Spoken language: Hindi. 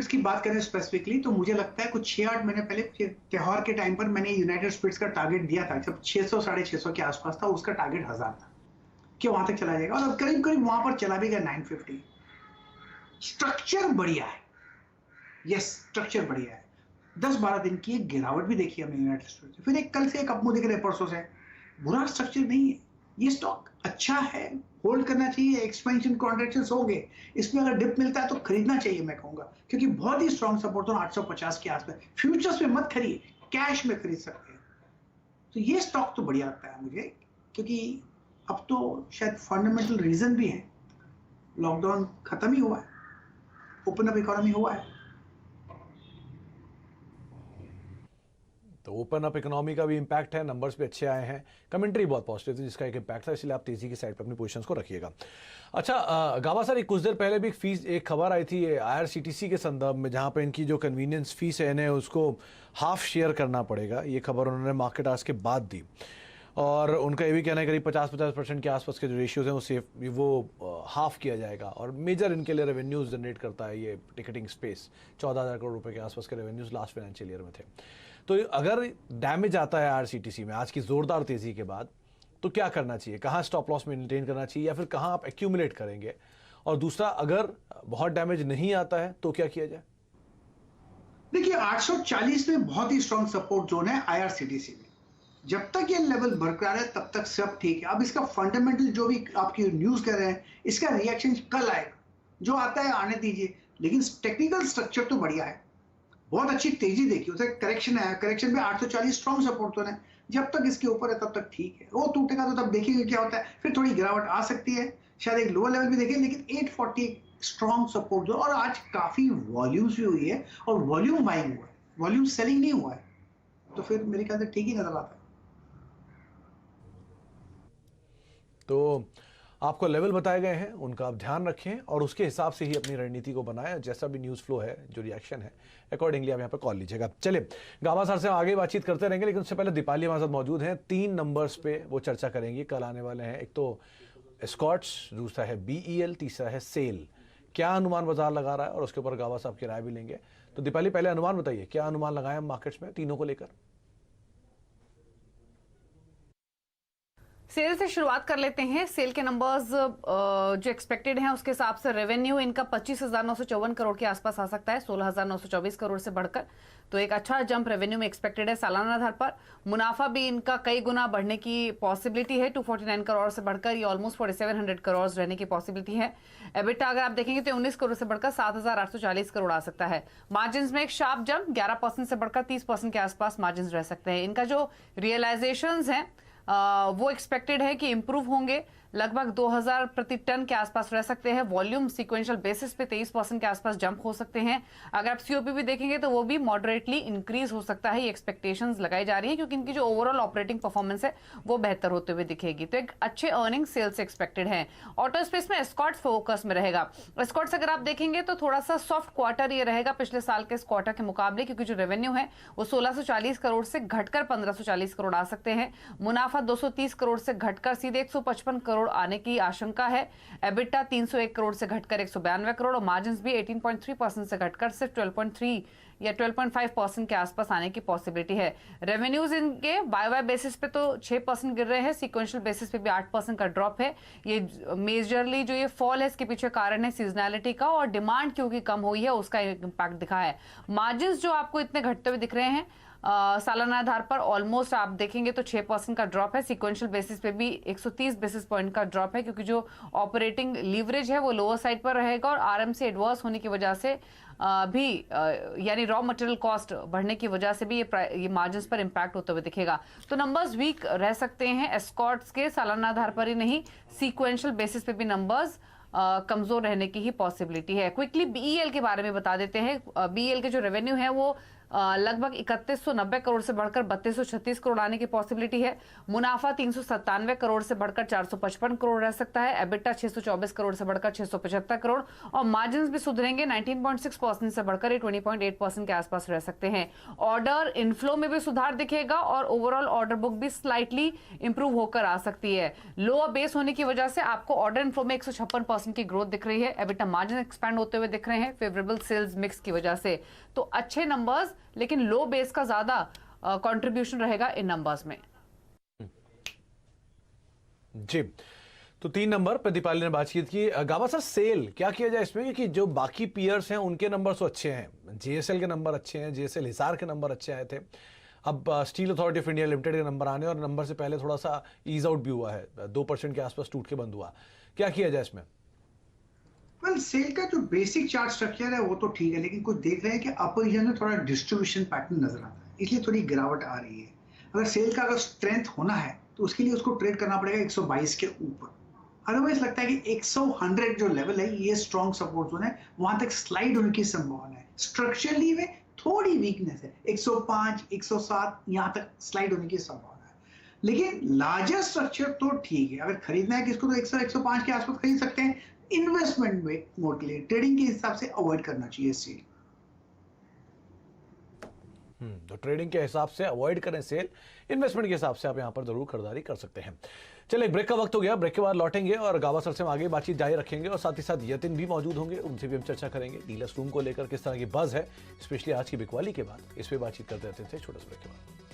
की बात करें स्पेसिफिकली तो मुझे लगता है कुछ 6-8 महीने पहले त्योहार के टाइम पर मैंने यूनाइटेड स्पिरिट्स का टारगेट दिया था, जब 600 साढ़े 600 के आसपास था, उसका टारगेट 1000 था कि वहां तक चला जाएगा और अब करीब करीब वहां पर चला भी गया 950। स्ट्रक्चर बढ़िया है, यस स्ट्रक्चर बढ़िया है। 10-12 दिन की एक गिरावट भी देखी हमने यूनाइटेड स्पिरिट्स, फिर एक कल से एक अपमूव दिख रहे परसों से। बुरा स्ट्रक्चर नहीं है, ये स्टॉक अच्छा है, होल्ड करना चाहिए, एक्सपेंशन कॉन्ट्रैक्शंस होंगे, इसमें अगर डिप मिलता है तो खरीदना चाहिए मैं कहूंगा, क्योंकि बहुत ही स्ट्रॉन्ग सपोर्ट तो 850 के आसपास। फ्यूचर्स में मत खरीदिए, कैश में खरीद सकते हैं। तो ये स्टॉक तो बढ़िया लगता है मुझे, क्योंकि अब तो शायद फंडामेंटल रीजन भी है, लॉकडाउन खत्म ही हुआ है, ओपन अप इकोनॉमी हुआ है। तो ओपन अप इकोनॉमी का भी इम्पैक्ट है, नंबर्स भी अच्छे आए हैं, कमेंट्री बहुत पॉजिटिव थी जिसका एक इम्पैक्ट था, इसलिए आप तेजी की साइड पर अपनी पोजीशंस को रखिएगा। अच्छा गाबा सर, कुछ देर पहले भी एक खबर आई थी IRCTC के संदर्भ में, जहां पे इनकी जो कन्वीनियंस फीस है इन्हें उसको हाफ शेयर करना पड़ेगा। ये खबर उन्होंने मार्केट आज के बाद दी और उनका ये भी कहना है करीब 50% के आसपास के जो रेशियोज हैं वो हाफ किया जाएगा। और मेजर इनके लिए रेवेन्यूज जनरेट करता है ये टिकटिंग स्पेस, 14,000 करोड़ रुपए के आसपास के रेवेन्यूज लास्ट फाइनेंशियल ईयर में थे। तो अगर डैमेज आता है IRCTC में आज की जोरदार तेजी के बाद, तो क्या करना चाहिए, कहाँ स्टॉप लॉस मेंटेन करना चाहिए, या फिर कहाँ आप एक्यूमुलेट करेंगे? और दूसरा, अगर बहुत डैमेज नहीं आता है तो क्या किया जाए? देखिए 840 में बहुत ही स्ट्रॉन्ग सपोर्ट जोन है IRCTC में, जब तक ये लेवल बरकरार है तब तक सब ठीक है। अब इसका फंडामेंटल जो भी आपकी न्यूज कर रहे हैं, इसका रिएक्शन कल आएगा, जो आता है आने दीजिए, लेकिन टेक्निकल स्ट्रक्चर तो बढ़िया है, बहुत अच्छी तेजी देखी, उसे करेक्शन है, करेक्शन में 840 स्ट्रॉन्ग सपोर्ट तो है, जब तक इसके ऊपर है तब तक ठीक है। वो टूटेगा तो तब देखेंगे क्या होता है, फिर थोड़ी गिरावट आ सकती है, शायद एक लोअर लेवल भी देखें, लेकिन 840 स्ट्रॉन्ग सपोर्ट जो, और आज काफी वॉल्यूम्स भी हुई है और वॉल्यूम बाइंग हुआ है, वॉल्यूम सेलिंग नहीं हुआ है, तो फिर मेरे ख्याल से ठीक ही नजर आता है। तो आपको लेवल बताए गए हैं, उनका आप ध्यान रखें और उसके हिसाब से ही अपनी रणनीति को बनाएं। जैसा भी न्यूज़ फ्लो है, जो रिएक्शन है, अकॉर्डिंगली आप यहाँ पर कॉल लीजिएगा। चलिए गाबा सर से आगे बातचीत करते रहेंगे, लेकिन उससे पहले दीपाली हमारे साथ मौजूद हैं। 3 नंबर्स पे वो चर्चा करेंगी, कल आने वाले हैं। एक तो एस्कॉर्ट्स, दूसरा है BEL, तीसरा है सेल। क्या अनुमान बाजार लगा रहा है और उसके ऊपर गाबा साहब की राय भी लेंगे। तो दीपाली, पहले अनुमान बताइए, क्या अनुमान लगाए हम मार्केट्स में तीनों को लेकर? सेल से शुरुआत कर लेते हैं। सेल के नंबर्स जो एक्सपेक्टेड हैं उसके हिसाब से रेवेन्यू इनका 25,954 करोड़ के आसपास आ सकता है, 16,924 करोड़ से बढ़कर। तो एक अच्छा जंप रेवेन्यू में एक्सपेक्टेड है सालाना आधार पर। मुनाफा भी इनका कई गुना बढ़ने की पॉसिबिलिटी है, 249 करोड़ से बढ़कर ये ऑलमोस्ट 4700 करोड़ रहने की पॉसिबिलिटी है। एबिटा अगर आप देखेंगे तो 19 करोड़ से बढ़कर 7,840 करोड़ आ सकता है। मार्जिन में एक शार्प जंप 11% से बढ़कर 30% के आसपास मार्जिन रह सकते हैं। इनका जो रियलाइजेशन है वो एक्सपेक्टेड है कि इंप्रूव होंगे, लगभग 2000 प्रति टन के आसपास रह सकते हैं। वॉल्यूम सीक्वेंशियल बेसिस पे 23% के आसपास जंप हो सकते हैं। अगर आप सीओपी भी देखेंगे तो वो भी मॉडरेटली इंक्रीज हो सकता है, ये एक्सपेक्टेशंस लगाई जा रही है, क्योंकि इनकी जो ओवरऑल ऑपरेटिंग परफॉर्मेंस है वो बेहतर होते हुए दिखेगी। तो एक अच्छे अर्निंग सेल्स एक्सपेक्टेड है। ऑटो स्पेस में एस्कॉर्ट्स फोकस में रहेगा। एस्कॉर्ट्स अगर आप देखेंगे तो थोड़ा सा सॉफ्ट क्वार्टर ये रहेगा पिछले साल के इस क्वार्टर के मुकाबले, क्योंकि जो रेवेन्यू है वो 1640 करोड़ से घटकर 1540 करोड़ आ सकते हैं। मुनाफा 230 करोड़ से घटकर सीधे 155 करोड़ आने की आशंका है। एबिटा 301 करोड़ से घटकर 192 करोड़ और मार्जिन भी 18.3% से घटकर सिर्फ 12.3 या 12.5% के आसपास आने की पॉसिबिलिटी है। रेवेन्यूज इनके वाई बेसिस पे तो 6% गिर रहे हैं, सीक्वेंशियल बेसिस पे भी 8% का ड्रॉप है। ये मेजरली जो ये फॉल है इसके पीछे कारण है सीजनैलिटी का, और डिमांड क्योंकि कम हुई है उसका इम्पैक्ट दिखा है। मार्जिन जो आपको इतने घटते हुए दिख रहे हैं सालाना आधार पर, ऑलमोस्ट आप देखेंगे तो 6% का ड्रॉप है। सीक्वेंशियल बेसिस पे भी 130 बेसिस पॉइंट का ड्रॉप है, क्योंकि जो ऑपरेटिंग लीवरेज है वो लोअर साइड पर रहेगा और आरएम से एडवर्स होने की वजह से भी यानी रॉ मटेरियल कॉस्ट बढ़ने की वजह से भी ये मार्जिन्स पर इंपैक्ट होते हुए दिखेगा। तो नंबर्स वीक रह सकते हैं एस्कॉर्ट्स के, सालाना आधार पर ही नहीं, सीक्वेंशियल बेसिस पे भी नंबर्स कमजोर रहने की ही पॉसिबिलिटी है। क्विकली BEL के बारे में बता देते हैं। BEL के जो रेवेन्यू है वो लगभग 3190 करोड़ से बढ़कर 3236 करोड़ आने की पॉसिबिलिटी है। मुनाफा 397 करोड़ से बढ़कर 455 करोड़ रह सकता है। एबिटा 624 करोड़ से बढ़कर 675 करोड़ और मार्जिन भी सुधरेंगे, 19.6% से बढ़कर 20.8% के आसपास रह सकते हैं। ऑर्डर इनफ्लो में भी सुधार दिखेगा और ओवरऑल ऑर्डर बुक भी स्लाइटली इंप्रूव होकर आ सकती है। लोअर बेस होने की वजह से आपको ऑर्डर इनफ्लो में 156% की ग्रोथ दिख रही है। एबिटा मार्जिन एक्सपैंड होते हुए दिख रहे हैं फेवरेबल सेल्स मिक्स की वजह से। तो अच्छे नंबर्स, लेकिन लो बेस का ज्यादा कंट्रीब्यूशन रहेगा इन नंबर्स में। जी, तो 3 नंबर पे दीपाली ने बातचीत की। गाबा सर, सेल क्या किया जाए इसमें, क्योंकि जो बाकी पीयर्स हैं उनके नंबर तो अच्छे हैं, जेएसएल के नंबर अच्छे हैं, जेएसएल हिसार के नंबर अच्छे आए थे। अब steel authority of India limited के नंबर आने और नंबर से पहले थोड़ा सा ईज आउट भी हुआ है, 2% के आसपास टूट के बंद हुआ। क्या किया जाए इसमें? वेल, सेल का जो बेसिक चार्ट स्ट्रक्चर है वो तो ठीक है, लेकिन कुछ देख रहे हैं कि अपर रीजन में थोड़ा डिस्ट्रीब्यूशन पैटर्न नजर आता है, इसलिए थोड़ी गिरावट आ रही है। अगर सेल का अगर स्ट्रेंथ होना है तो उसके लिए उसको ट्रेड करना पड़ेगा 122 के ऊपर। अदरवाइज लगता है कि 100 जो लेवल है ये स्ट्रॉन्ग सपोर्ट जोन है, वहां तक स्लाइड होने की संभावना है। स्ट्रक्चरली में थोड़ी वीकनेस है, 105 107 यहां तक स्लाइड होने की संभावना है, लेकिन लार्जर स्ट्रक्चर तो ठीक है। अगर खरीदना है किसको तो 100 105 के आसपास खरीद सकते हैं। इन्वेस्टमेंट में मोड के लिए ट्रेडिंग के हिसाब से अवॉइड करना चाहिए सेल। तो ट्रेडिंग के हिसाब से अवॉइड करें सेल, इन्वेस्टमेंट के हिसाब से आप यहां पर जरूर खरीदारी कर सकते हैं। चलिए, ब्रेक का वक्त हो गया, ब्रेक के बाद लौटेंगे और गावा सर से हम आगे बातचीत जारी रखेंगे और साथ ही साथ यतिन भी मौजूद होंगे, उनसे भी हम चर्चा करेंगे डीलर्स रूम को लेकर किस तरह की बज़ है, स्पेशली आज की बिकवाली के बाद। इस पे बातचीत करते रहते थे छोटे से ब्रेक के बाद।